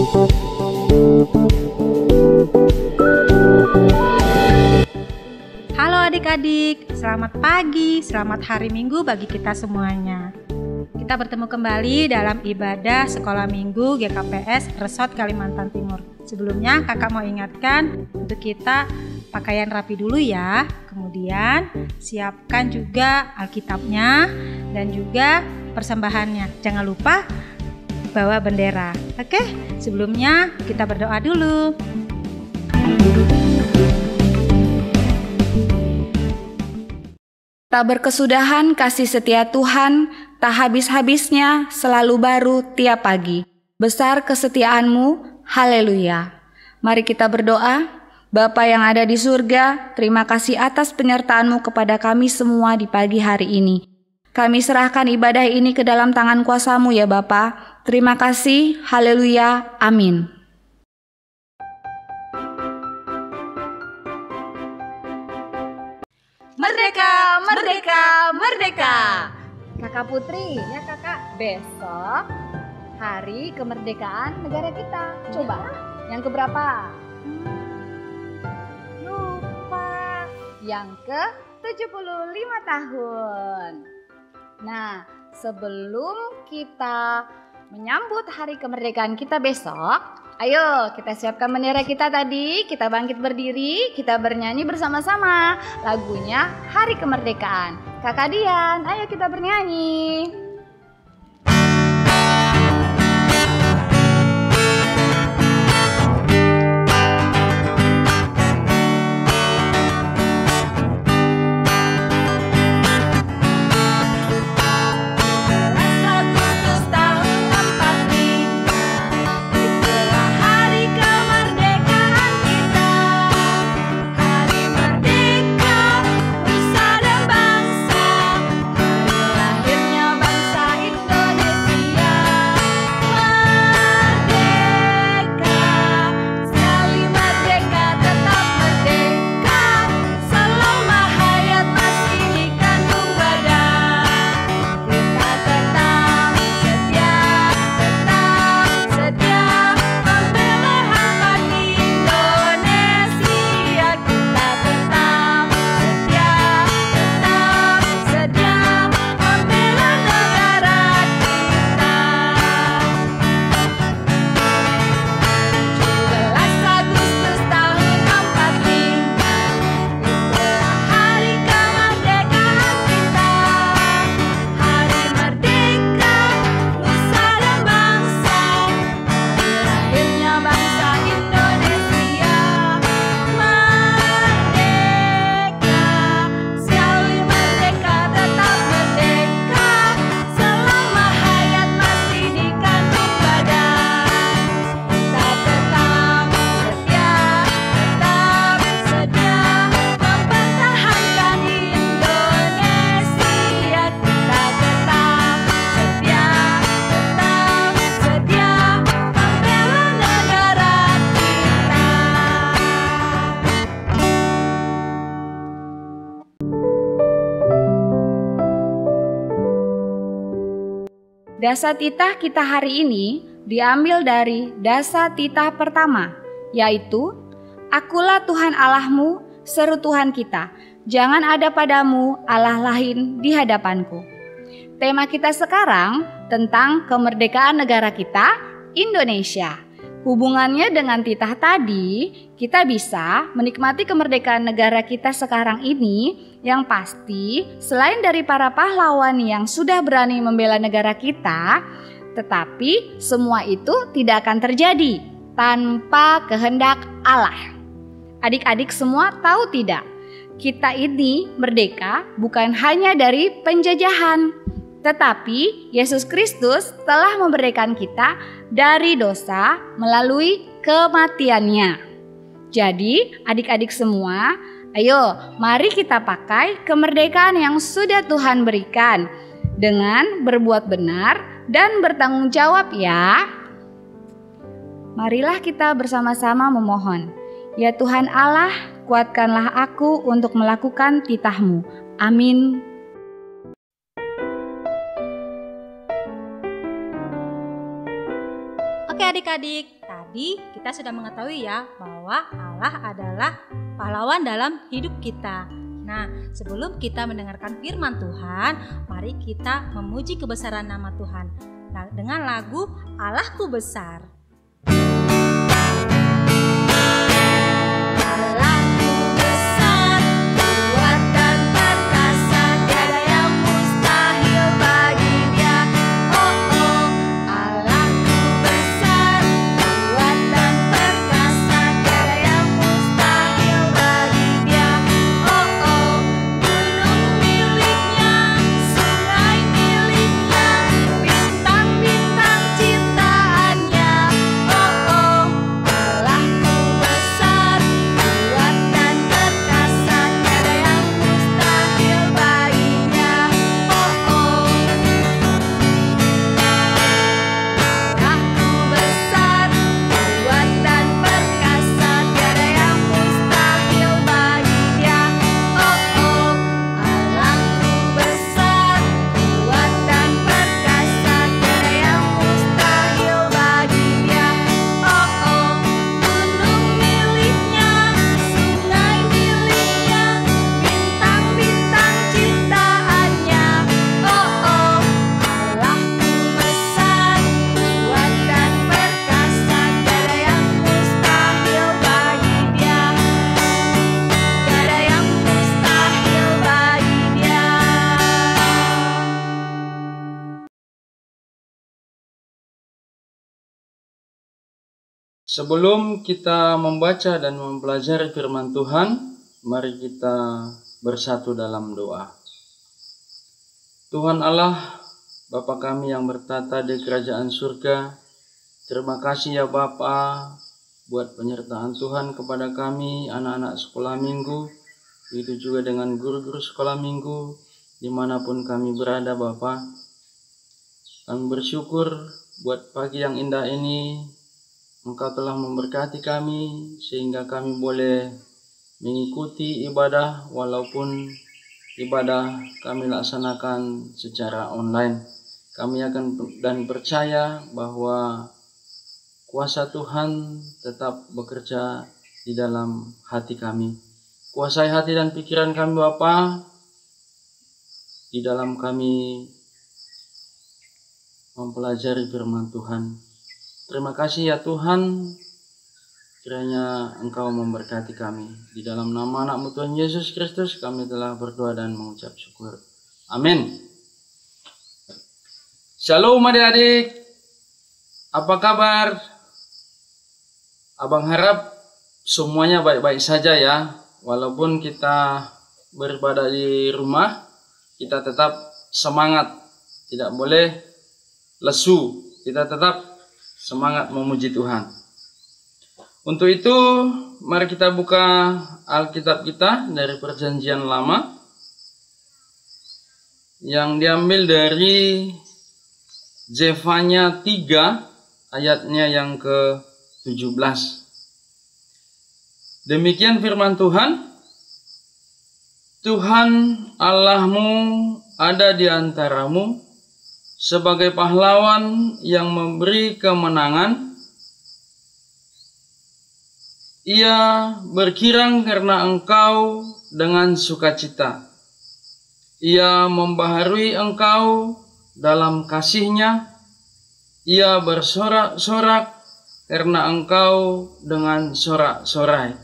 Halo adik-adik, selamat pagi, selamat hari Minggu bagi kita semuanya. Kita bertemu kembali dalam ibadah sekolah minggu GKPS Resort Kalimantan Timur. Sebelumnya kakak mau ingatkan untuk kita pakaian rapi dulu ya. Kemudian siapkan juga Alkitabnya dan juga persembahannya. Jangan lupa bawa bendera. Oke, sebelumnya kita berdoa dulu. Tak berkesudahan kasih setia Tuhan, tak habis-habisnya, selalu baru tiap pagi. Besar kesetiaan-Mu, haleluya. Mari kita berdoa. Bapa yang ada di surga, terima kasih atas penyertaan-Mu kepada kami semua di pagi hari ini. Kami serahkan ibadah ini ke dalam tangan kuasa-Mu ya Bapa. Terima kasih, haleluya, amin. Merdeka, merdeka, merdeka. Kakak Putri, ya kakak, besok hari kemerdekaan negara kita. Coba, yang keberapa? Lupa. Yang ke-75 tahun. Nah, sebelum kita menyambut hari kemerdekaan kita besok, ayo kita siapkan bendera kita tadi, kita bangkit berdiri, kita bernyanyi bersama-sama lagunya Hari Kemerdekaan. Kakak Dian, ayo kita bernyanyi. Dasa titah kita hari ini diambil dari dasa titah pertama, yaitu Akulah Tuhan Allahmu, seru Tuhan kita, jangan ada padamu Allah lain di hadapanku. Tema kita sekarang tentang kemerdekaan negara kita, Indonesia. Hubungannya dengan titah tadi, kita bisa menikmati kemerdekaan negara kita sekarang ini yang pasti selain dari para pahlawan yang sudah berani membela negara kita, tetapi semua itu tidak akan terjadi tanpa kehendak Allah. Adik-adik semua tahu tidak? Kita ini merdeka bukan hanya dari penjajahan, tetapi Yesus Kristus telah memerdekakan kita dari dosa melalui kematiannya. Jadi adik-adik semua, ayo mari kita pakai kemerdekaan yang sudah Tuhan berikan dengan berbuat benar dan bertanggung jawab ya. Marilah kita bersama-sama memohon, ya Tuhan Allah, kuatkanlah aku untuk melakukan titah-Mu. Amin. Oke adik-adik, Tadi kita sudah mengetahui ya bahwa Allah adalah pahlawan dalam hidup kita. Nah, sebelum kita mendengarkan firman Tuhan, mari kita memuji kebesaran nama Tuhan dengan lagu Allahku Besar. Sebelum kita membaca dan mempelajari firman Tuhan, mari kita bersatu dalam doa. Tuhan Allah, Bapa kami yang bertata di kerajaan surga, terima kasih ya Bapa buat penyertaan Tuhan kepada kami, anak-anak sekolah minggu, itu juga dengan guru-guru sekolah minggu, dimanapun kami berada Bapa. Kami bersyukur buat pagi yang indah ini, Engkau telah memberkati kami sehingga kami boleh mengikuti ibadah walaupun ibadah kami laksanakan secara online. Kami akan dan percaya bahwa kuasa Tuhan tetap bekerja di dalam hati kami. Kuasai hati dan pikiran kami Bapa, di dalam kami mempelajari firman Tuhan. Terima kasih ya Tuhan, kiranya Engkau memberkati kami. Di dalam nama anak-Mu Tuhan Yesus Kristus kami telah berdoa dan mengucap syukur. Amin. Shalom adik-adik, apa kabar? Abang harap semuanya baik-baik saja ya. Walaupun kita beribadah di rumah, kita tetap semangat, tidak boleh lesu, kita tetap semangat memuji Tuhan. Untuk itu, mari kita buka Alkitab kita dari Perjanjian Lama yang diambil dari Zefanya 3 ayatnya yang ke-17. Demikian firman Tuhan, Tuhan Allahmu ada di antaramu sebagai pahlawan yang memberi kemenangan. Ia berkirang karena engkau dengan sukacita. Ia membaharui engkau dalam kasih-Nya. Ia bersorak-sorak karena engkau dengan sorak-sorai.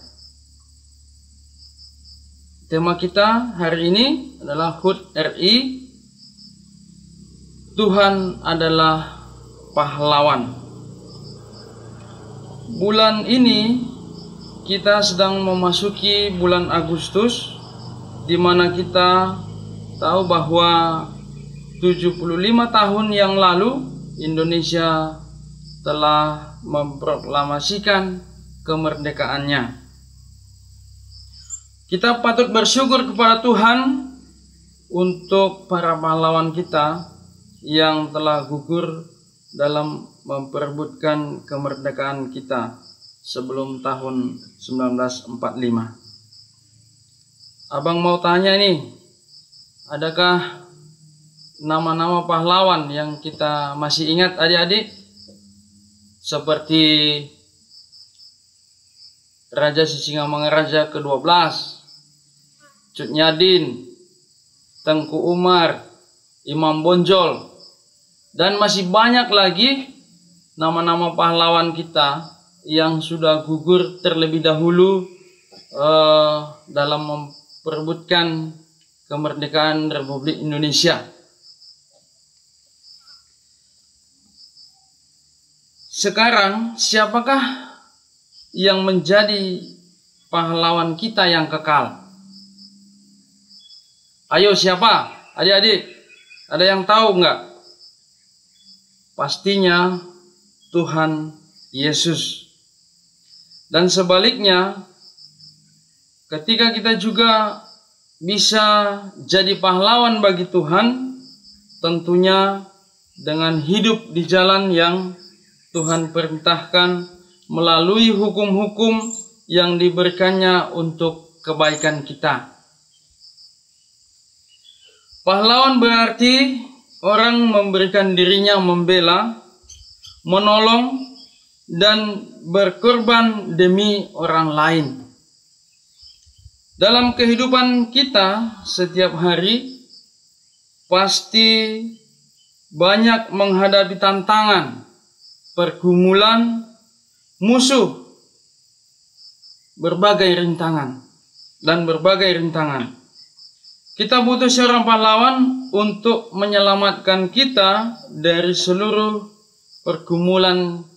Tema kita hari ini adalah HUT RI, Tuhan adalah pahlawan. Bulan ini kita sedang memasuki bulan Agustus, di mana kita tahu bahwa 75 tahun yang lalu Indonesia telah memproklamasikan kemerdekaannya. Kita patut bersyukur kepada Tuhan untuk para pahlawan kita yang telah gugur dalam memperebutkan kemerdekaan kita sebelum tahun 1945. Abang mau tanya nih, adakah nama-nama pahlawan yang kita masih ingat adik-adik? Seperti Raja Sisingamangaraja ke-12, Cut Nyadin, Tengku Umar, Imam Bonjol, dan masih banyak lagi nama-nama pahlawan kita yang sudah gugur terlebih dahulu dalam memperebutkan kemerdekaan Republik Indonesia. Sekarang siapakah yang menjadi pahlawan kita yang kekal? Ayo, siapa? Adik-adik, ada yang tahu nggak? Pastinya Tuhan Yesus. Dan sebaliknya, ketika kita juga bisa jadi pahlawan bagi Tuhan, tentunya dengan hidup di jalan yang Tuhan perintahkan melalui hukum-hukum yang diberikannya untuk kebaikan kita. Pahlawan berarti orang memberikan dirinya membela, menolong, dan berkorban demi orang lain. Dalam kehidupan kita setiap hari pasti banyak menghadapi tantangan, pergumulan, musuh, berbagai rintangan. Kita butuh seorang pahlawan untuk menyelamatkan kita dari seluruh pergumulan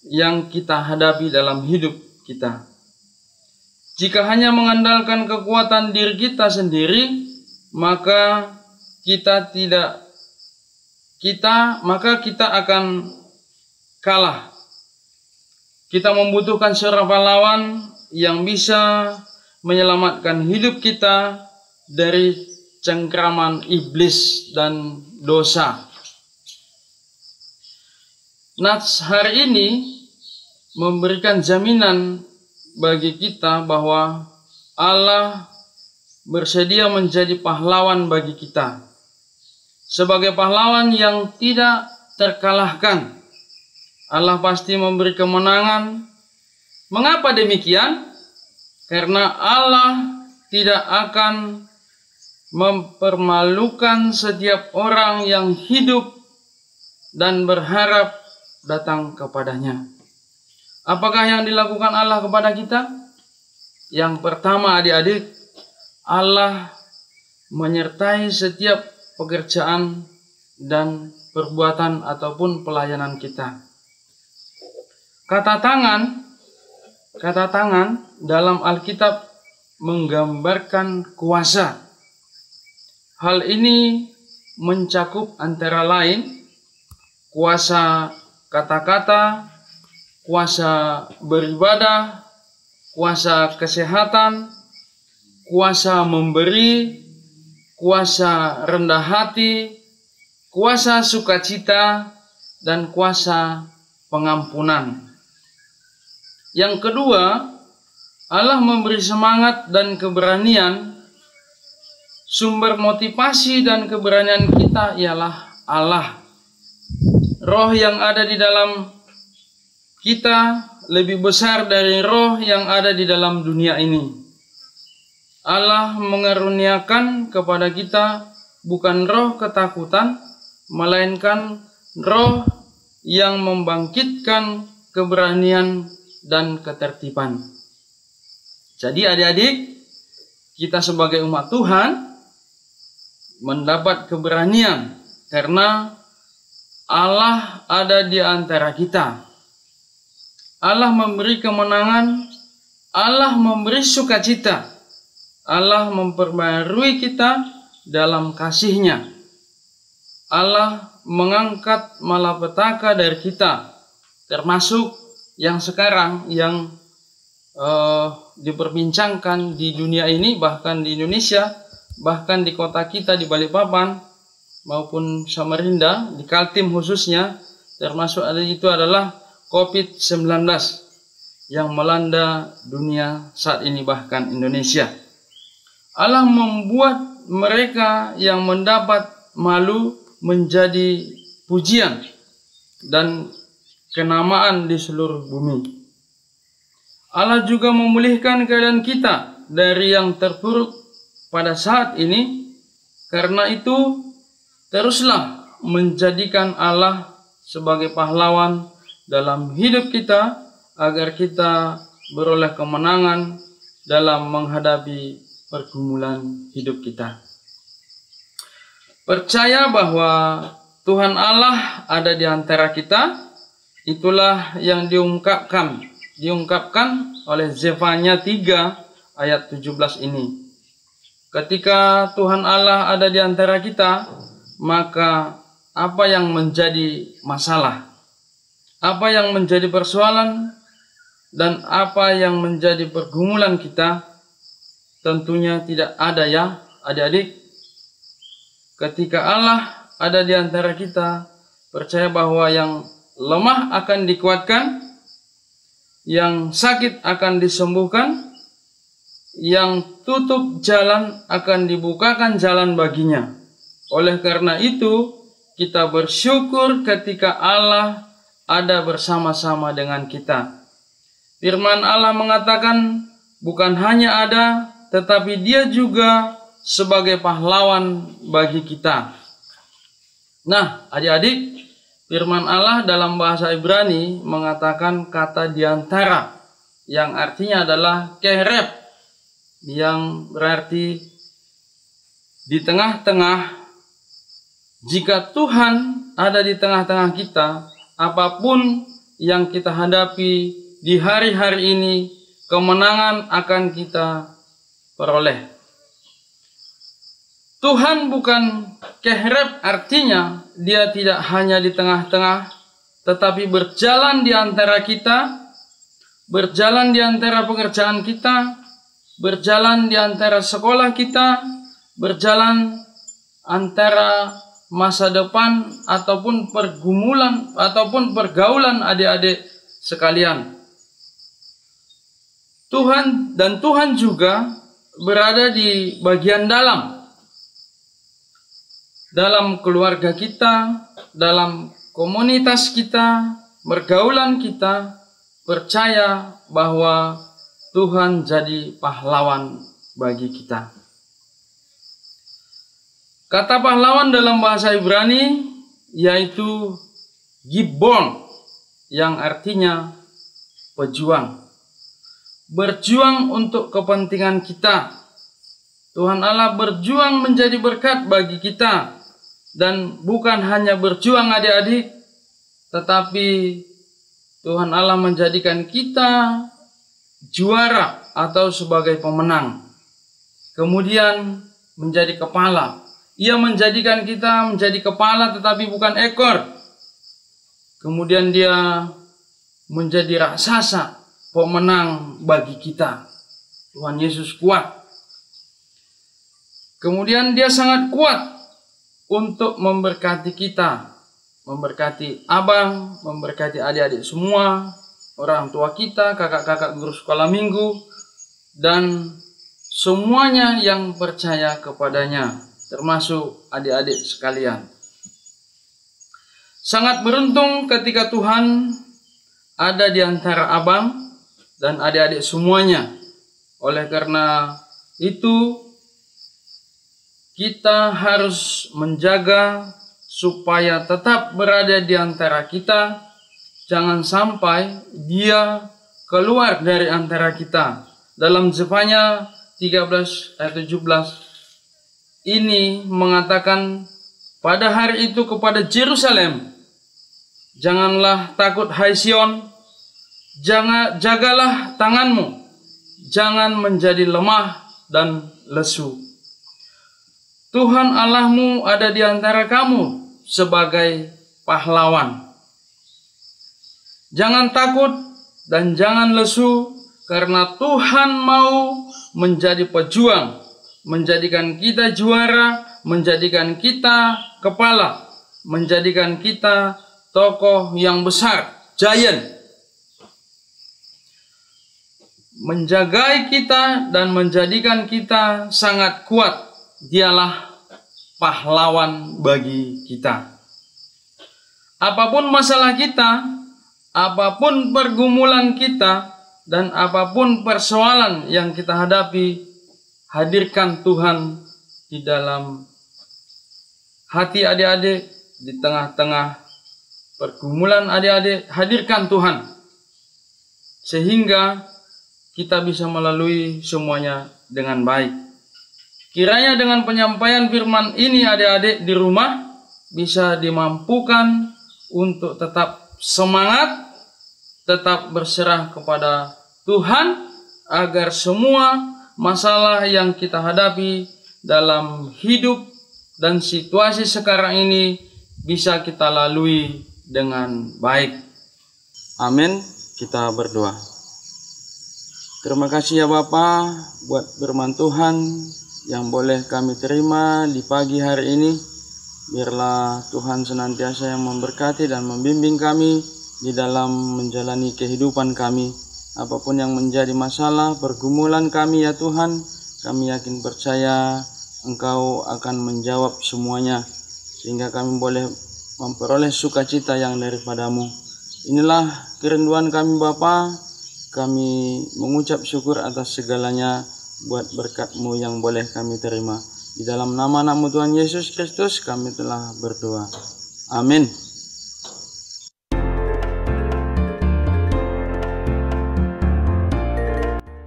yang kita hadapi dalam hidup kita. Jika hanya mengandalkan kekuatan diri kita sendiri, maka kita akan kalah. Kita membutuhkan seorang pahlawan yang bisa menyelamatkan hidup kita dari cengkraman iblis dan dosa. Nats hari ini memberikan jaminan bagi kita bahwa Allah bersedia menjadi pahlawan bagi kita. Sebagai pahlawan yang tidak terkalahkan, Allah pasti memberi kemenangan. Mengapa demikian? Karena Allah tidak akan mempermalukan setiap orang yang hidup dan berharap datang kepadanya. Apakah yang dilakukan Allah kepada kita? Yang pertama, adik-adik, Allah menyertai setiap pekerjaan dan perbuatan ataupun pelayanan kita. Kata tangan dalam Alkitab menggambarkan kuasa. Hal ini mencakup antara lain kuasa kata-kata, kuasa beribadah, kuasa kesehatan, kuasa memberi, kuasa rendah hati, kuasa sukacita, dan kuasa pengampunan. Yang kedua, Allah memberi semangat dan keberanian. Sumber motivasi dan keberanian kita ialah Allah. Roh yang ada di dalam kita lebih besar dari roh yang ada di dalam dunia ini. Allah mengaruniakan kepada kita bukan roh ketakutan, melainkan roh yang membangkitkan keberanian dan ketertiban. Jadi adik-adik, kita sebagai umat Tuhan mendapat keberanian karena Allah ada di antara kita. Allah memberi kemenangan, Allah memberi sukacita, Allah memperbarui kita dalam kasih-Nya. Allah mengangkat malapetaka dari kita, termasuk yang sekarang yang diperbincangkan di dunia ini, bahkan di Indonesia, bahkan di kota kita di Balikpapan maupun Samarinda, di Kaltim khususnya, termasuk itu adalah COVID-19 yang melanda dunia saat ini, bahkan Indonesia. Allah membuat mereka yang mendapat malu menjadi pujian dan kenamaan di seluruh bumi. Allah juga memulihkan keadaan kita dari yang terpuruk pada saat ini. Karena itu, teruslah menjadikan Allah sebagai pahlawan dalam hidup kita, agar kita beroleh kemenangan dalam menghadapi pergumulan hidup kita. Percaya bahwa Tuhan Allah ada di antara kita, itulah yang diungkapkan oleh Zefanya 3 ayat 17 ini. Ketika Tuhan Allah ada di antara kita, maka apa yang menjadi masalah, apa yang menjadi persoalan, dan apa yang menjadi pergumulan kita, tentunya tidak ada ya adik-adik. Ketika Allah ada di antara kita, percaya bahwa yang lemah akan dikuatkan, yang sakit akan disembuhkan, yang tutup jalan akan dibukakan jalan baginya. Oleh karena itu, kita bersyukur ketika Allah ada bersama-sama dengan kita. Firman Allah mengatakan, bukan hanya ada, tetapi Dia juga sebagai pahlawan bagi kita. Nah, adik-adik, firman Allah dalam bahasa Ibrani mengatakan kata diantara, yang artinya adalah kerep, yang berarti di tengah-tengah. Jika Tuhan ada di tengah-tengah kita, apapun yang kita hadapi di hari-hari ini, kemenangan akan kita peroleh. Tuhan bukan kehrep, artinya Dia tidak hanya di tengah-tengah, tetapi berjalan di antara kita, berjalan di antara pekerjaan kita, berjalan di antara sekolah kita, berjalan antara masa depan ataupun pergumulan ataupun pergaulan adik-adik sekalian. Tuhan juga berada di bagian dalam keluarga kita, dalam komunitas kita, pergaulan kita. Percaya bahwa Tuhan jadi pahlawan bagi kita. Kata pahlawan dalam bahasa Ibrani yaitu Gibbon, yang artinya pejuang. Berjuang untuk kepentingan kita. Tuhan Allah berjuang menjadi berkat bagi kita. Dan bukan hanya berjuang adik-adik, tetapi Tuhan Allah menjadikan kita juara atau sebagai pemenang. Kemudian menjadi kepala. Ia menjadikan kita menjadi kepala tetapi bukan ekor. Kemudian Dia menjadi raksasa, pemenang bagi kita. Tuhan Yesus kuat. Kemudian Dia sangat kuat untuk memberkati kita, memberkati abang, memberkati adik-adik semua, orang tua kita, kakak-kakak guru sekolah minggu, dan semuanya yang percaya kepadanya, termasuk adik-adik sekalian. Sangat beruntung ketika Tuhan ada di antara abang dan adik-adik semuanya. Oleh karena itu, kita harus menjaga supaya tetap berada di antara kita. Jangan sampai Dia keluar dari antara kita. Dalam Zefanya 13 ayat 17 ini mengatakan, pada hari itu kepada Yerusalem, janganlah takut hai Sion, jagalah tanganmu, jangan menjadi lemah dan lesu. Tuhan Allahmu ada di antara kamu sebagai pahlawan. Jangan takut dan jangan lesu, karena Tuhan mau menjadi pejuang, menjadikan kita juara, menjadikan kita kepala, menjadikan kita tokoh yang besar, giant. Menjagai kita dan menjadikan kita sangat kuat. Dialah pahlawan bagi kita. Apapun masalah kita, apapun pergumulan kita, dan apapun persoalan yang kita hadapi, hadirkan Tuhan di dalam hati adik-adik, di tengah-tengah pergumulan adik-adik, hadirkan Tuhan. Sehingga kita bisa melalui semuanya dengan baik. Kiranya dengan penyampaian firman ini adik-adik di rumah bisa dimampukan untuk tetap semangat, tetap berserah kepada Tuhan, agar semua masalah yang kita hadapi dalam hidup dan situasi sekarang ini bisa kita lalui dengan baik. Amin. Kita berdoa. Terima kasih ya Bapa buat firman Tuhan yang boleh kami terima di pagi hari ini. Biarlah Tuhan senantiasa yang memberkati dan membimbing kami di dalam menjalani kehidupan kami. Apapun yang menjadi masalah, pergumulan kami ya Tuhan, kami yakin percaya Engkau akan menjawab semuanya, sehingga kami boleh memperoleh sukacita yang daripadamu. Inilah kerinduan kami Bapa. Kami mengucap syukur atas segalanya buat berkat-Mu yang boleh kami terima. Di dalam nama anak-Mu Tuhan Yesus Kristus kami telah berdoa. Amin.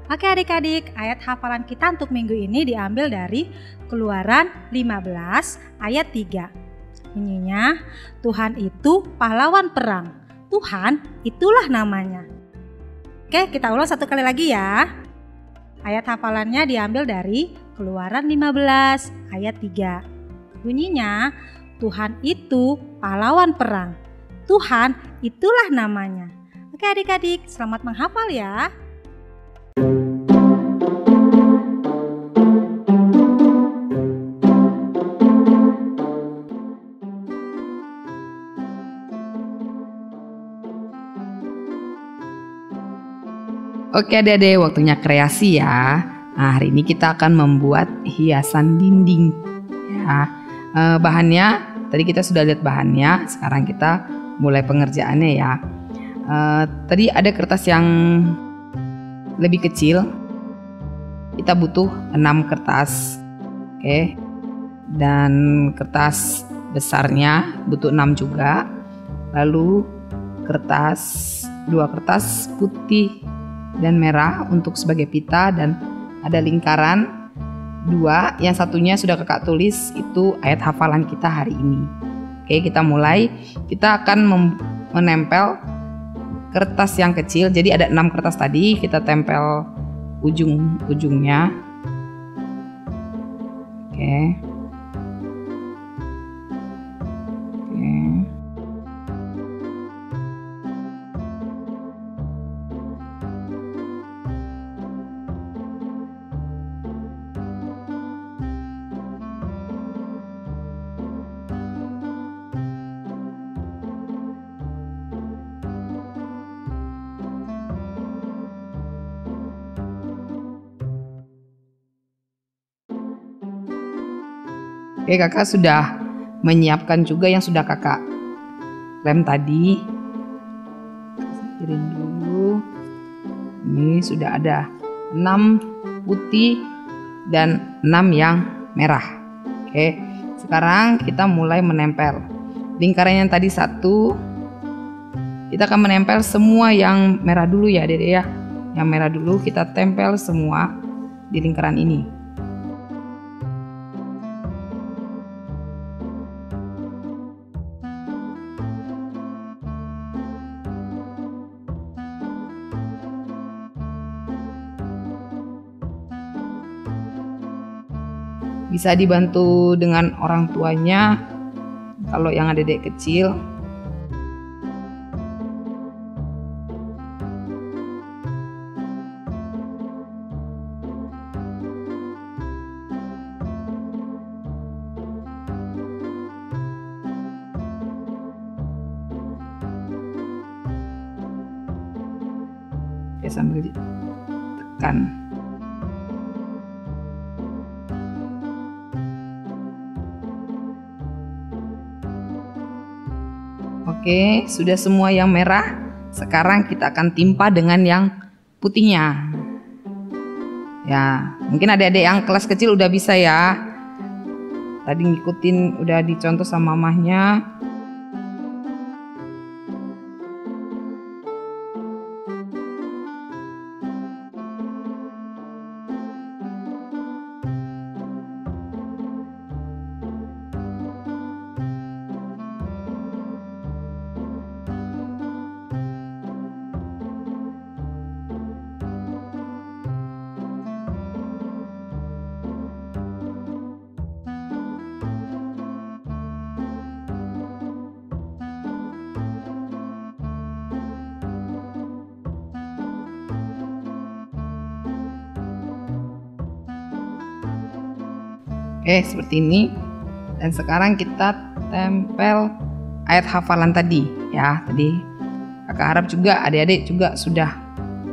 Oke adik-adik, ayat hafalan kita untuk minggu ini diambil dari Keluaran 15 ayat 3. Bunyinya, Tuhan itu pahlawan perang, Tuhan itulah namanya. Oke, kita ulang satu kali lagi ya. Ayat hafalannya diambil dari Keluaran 15 ayat 3. Bunyinya, Tuhan itu pahlawan perang, Tuhan itulah namanya. Oke adik-adik, selamat menghafal ya. Oke adik-adik, waktunya kreasi ya. Nah, hari ini kita akan membuat hiasan dinding ya. Bahannya, tadi kita sudah lihat bahannya. Sekarang kita mulai pengerjaannya ya. Tadi ada kertas yang lebih kecil. Kita butuh 6 kertas. Oke. Dan kertas besarnya butuh 6 juga. Lalu 2 kertas putih dan merah untuk sebagai pita, dan ada lingkaran 2, yang satunya sudah kakak tulis, itu ayat hafalan kita hari ini. Oke, kita mulai. Kita akan menempel kertas yang kecil, jadi ada 6 kertas tadi, kita tempel ujung-ujungnya. Oke. Oke, kakak sudah menyiapkan juga yang sudah kakak lem tadi. Piring dulu. Ini sudah ada 6 putih dan 6 yang merah. Oke, sekarang kita mulai menempel. Lingkaran yang tadi 1, kita akan menempel semua yang merah dulu ya Dede ya. Yang merah dulu kita tempel semua di lingkaran ini. Bisa dibantu dengan orang tuanya kalau yang adik kecil. Oke, sambil ditekan. Oke, sudah semua yang merah. Sekarang kita akan timpa dengan yang putihnya. Ya, mungkin adik-adik yang kelas kecil udah bisa ya. Tadi ngikutin udah dicontoh sama mamahnya. Oke, seperti ini. Dan sekarang kita tempel ayat hafalan tadi ya. Tadi Kakak harap juga adik-adik juga sudah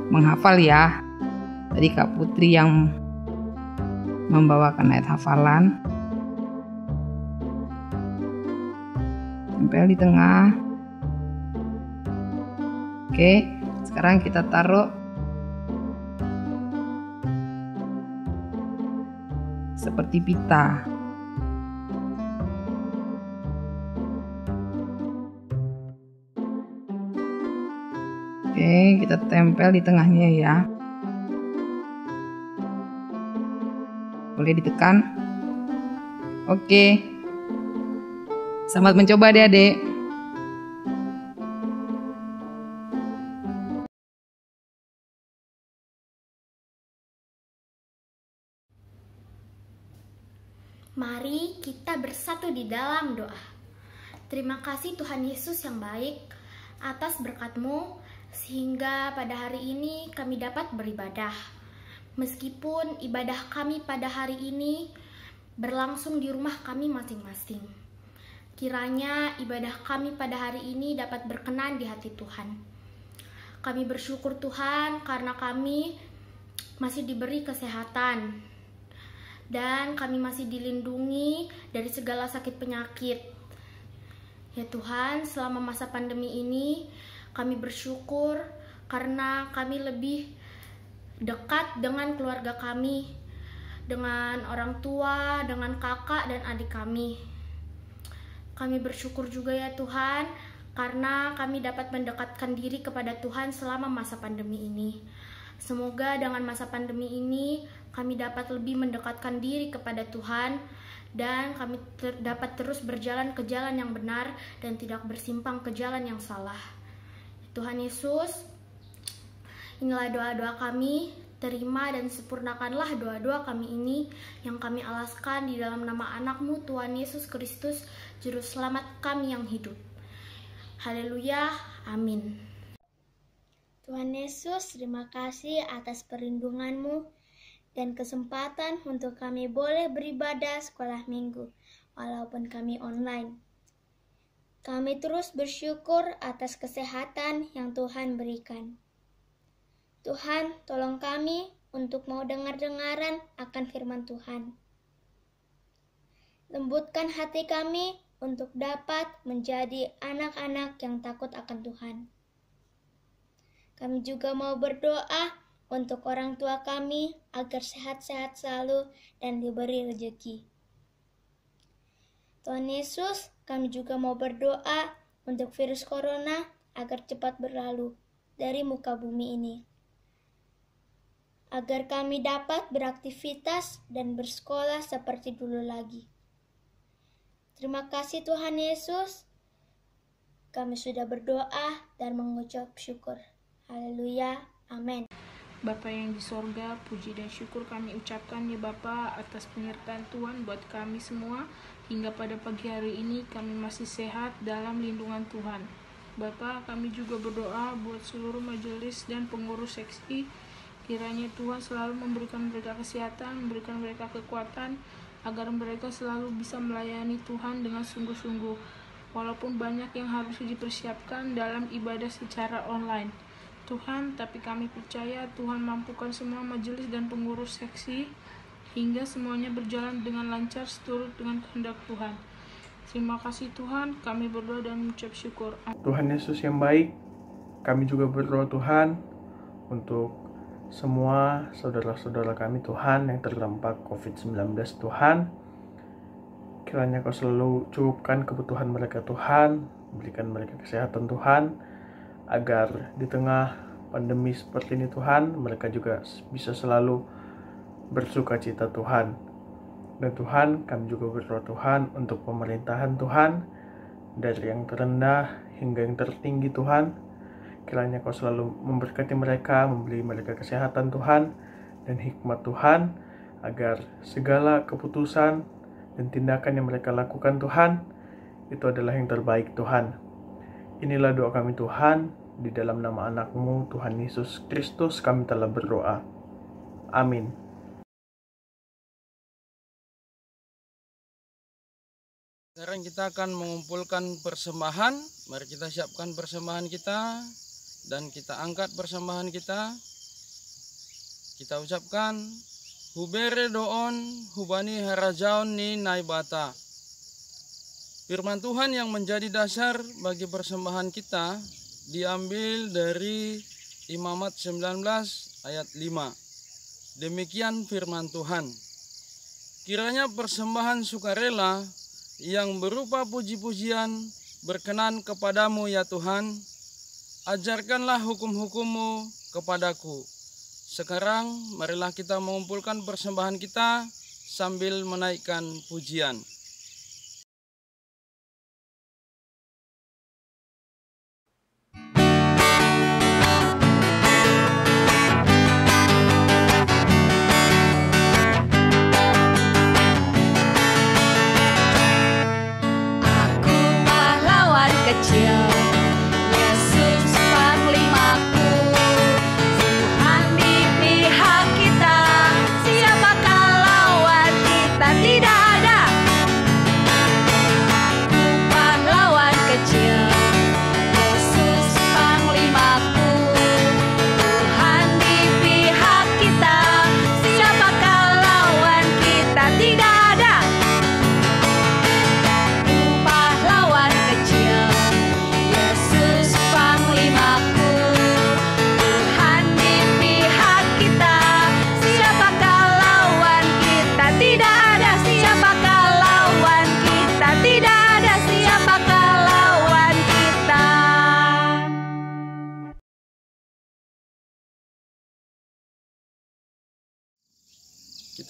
menghafal ya. Tadi Kak Putri yang membawakan ayat hafalan. Tempel di tengah. Oke, sekarang kita taruh seperti pita. Oke, kita tempel di tengahnya ya. Boleh ditekan. Oke. Selamat mencoba adik-adik. Mari kita bersatu di dalam doa. Terima kasih Tuhan Yesus yang baik atas berkat-Mu sehingga pada hari ini kami dapat beribadah. Meskipun ibadah kami pada hari ini berlangsung di rumah kami masing-masing. Kiranya ibadah kami pada hari ini dapat berkenan di hati Tuhan. Kami bersyukur Tuhan karena kami masih diberi kesehatan. Dan kami masih dilindungi dari segala sakit penyakit. Ya Tuhan, selama masa pandemi ini kami bersyukur karena kami lebih dekat dengan keluarga kami, dengan orang tua, dengan kakak dan adik kami. Kami bersyukur juga ya Tuhan karena kami dapat mendekatkan diri kepada Tuhan selama masa pandemi ini. Semoga dengan masa pandemi ini kami dapat lebih mendekatkan diri kepada Tuhan dan kami dapat terus berjalan ke jalan yang benar dan tidak bersimpang ke jalan yang salah. Tuhan Yesus, inilah doa-doa kami, terima dan sempurnakanlah doa-doa kami ini yang kami alaskan di dalam nama anak-Mu Tuhan Yesus Kristus, Juru Selamat kami yang hidup. Haleluya, amin. Tuhan Yesus, terima kasih atas perlindungan-Mu dan kesempatan untuk kami boleh beribadah sekolah minggu, walaupun kami online. Kami terus bersyukur atas kesehatan yang Tuhan berikan. Tuhan, tolong kami untuk mau dengar-dengaran akan firman Tuhan. Lembutkan hati kami untuk dapat menjadi anak-anak yang takut akan Tuhan. Kami juga mau berdoa untuk orang tua kami agar sehat-sehat selalu dan diberi rezeki. Tuhan Yesus, kami juga mau berdoa untuk virus corona agar cepat berlalu dari muka bumi ini. Agar kami dapat beraktivitas dan bersekolah seperti dulu lagi. Terima kasih Tuhan Yesus. Kami sudah berdoa dan mengucap syukur. Haleluya. Amin. Bapa yang di sorga, puji dan syukur kami ucapkan ya Bapa atas penyertaan Tuhan buat kami semua. Hingga pada pagi hari ini kami masih sehat dalam lindungan Tuhan. Bapa, kami juga berdoa buat seluruh majelis dan pengurus seksi. Kiranya Tuhan selalu memberikan mereka kesehatan, memberikan mereka kekuatan, agar mereka selalu bisa melayani Tuhan dengan sungguh-sungguh. Walaupun banyak yang harus dipersiapkan dalam ibadah secara online. Tuhan, tapi kami percaya Tuhan mampukan semua majelis dan pengurus seksi hingga semuanya berjalan dengan lancar seturut dengan kehendak Tuhan. Terima kasih Tuhan, kami berdoa dan mengucap syukur. Tuhan Yesus yang baik, kami juga berdoa Tuhan untuk semua saudara-saudara kami Tuhan yang terdampak COVID-19 Tuhan. Kiranya Kau selalu cukupkan kebutuhan mereka Tuhan, berikan mereka kesehatan Tuhan, agar di tengah pandemi seperti ini Tuhan, mereka juga bisa selalu bersuka cita Tuhan. Dan Tuhan, kami juga berdoa Tuhan untuk pemerintahan Tuhan, dari yang terendah hingga yang tertinggi Tuhan. Kiranya Kau selalu memberkati mereka, memberi mereka kesehatan Tuhan dan hikmat Tuhan, agar segala keputusan dan tindakan yang mereka lakukan Tuhan, itu adalah yang terbaik Tuhan. Inilah doa kami Tuhan, di dalam nama anak-Mu Tuhan Yesus Kristus kami telah berdoa. Amin. Sekarang kita akan mengumpulkan persembahan. Mari kita siapkan persembahan kita dan kita angkat persembahan kita. Kita ucapkan hubere doon hubani harajaon ni naibata. Firman Tuhan yang menjadi dasar bagi persembahan kita diambil dari Imamat 19 ayat 5. Demikian firman Tuhan. Kiranya persembahan sukarela yang berupa puji-pujian berkenan kepadamu ya Tuhan. Ajarkanlah hukum-hukum-Mu kepadaku. Sekarang marilah kita mengumpulkan persembahan kita sambil menaikkan pujian.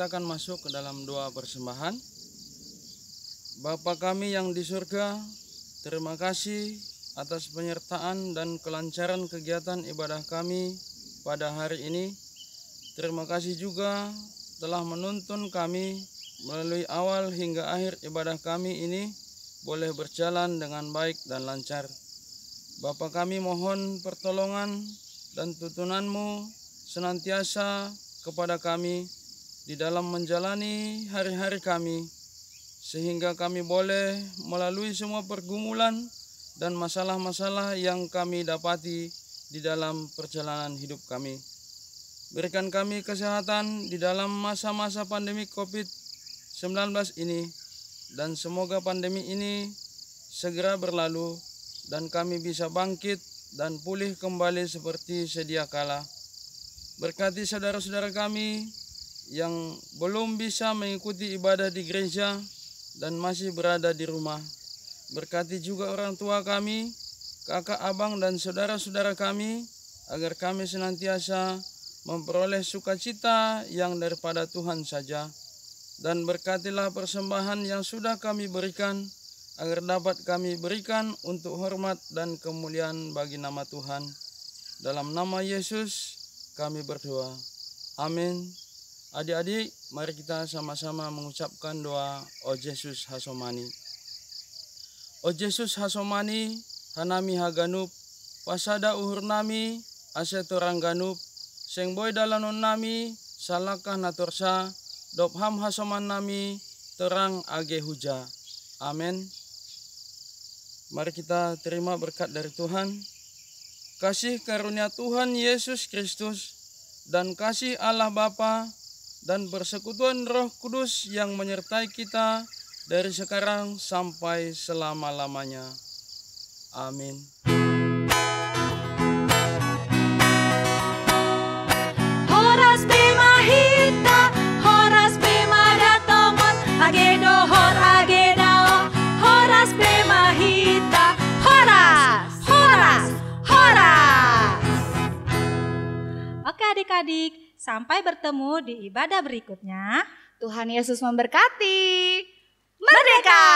Kita akan masuk ke dalam doa persembahan. Bapa kami yang di surga, terima kasih atas penyertaan dan kelancaran kegiatan ibadah kami pada hari ini. Terima kasih juga telah menuntun kami melalui awal hingga akhir ibadah kami ini boleh berjalan dengan baik dan lancar. Bapa kami mohon pertolongan dan tuntunan-Mu senantiasa kepada kami di dalam menjalani hari-hari kami, sehingga kami boleh melalui semua pergumulan dan masalah-masalah yang kami dapati di dalam perjalanan hidup kami. Berikan kami kesehatan di dalam masa-masa pandemi COVID-19 ini, dan semoga pandemi ini segera berlalu dan kami bisa bangkit dan pulih kembali seperti sedia kala. Berkati saudara-saudara kami yang belum bisa mengikuti ibadah di gereja dan masih berada di rumah. Berkati juga orang tua kami, kakak, abang, dan saudara-saudara kami, agar kami senantiasa memperoleh sukacita yang daripada Tuhan saja. Dan berkatilah persembahan yang sudah kami berikan, agar dapat kami berikan untuk hormat dan kemuliaan bagi nama Tuhan. Dalam nama Yesus kami berdoa. Amin. Adik-adik, mari kita sama-sama mengucapkan doa O Yesus Hasomani. O Yesus Hasomani, hanami haganup, pasada uhur nami, asetorang ganup, seng boy dalanon nami, salakah natorsa, dopham hasoman nami, terang age huja. Amin. Mari kita terima berkat dari Tuhan. Kasih karunia Tuhan Yesus Kristus dan kasih Allah Bapa dan persekutuan Roh Kudus yang menyertai kita dari sekarang sampai selama-lamanya. Amin. adik-adik. Sampai bertemu di ibadah berikutnya. Tuhan Yesus memberkati. Merdeka!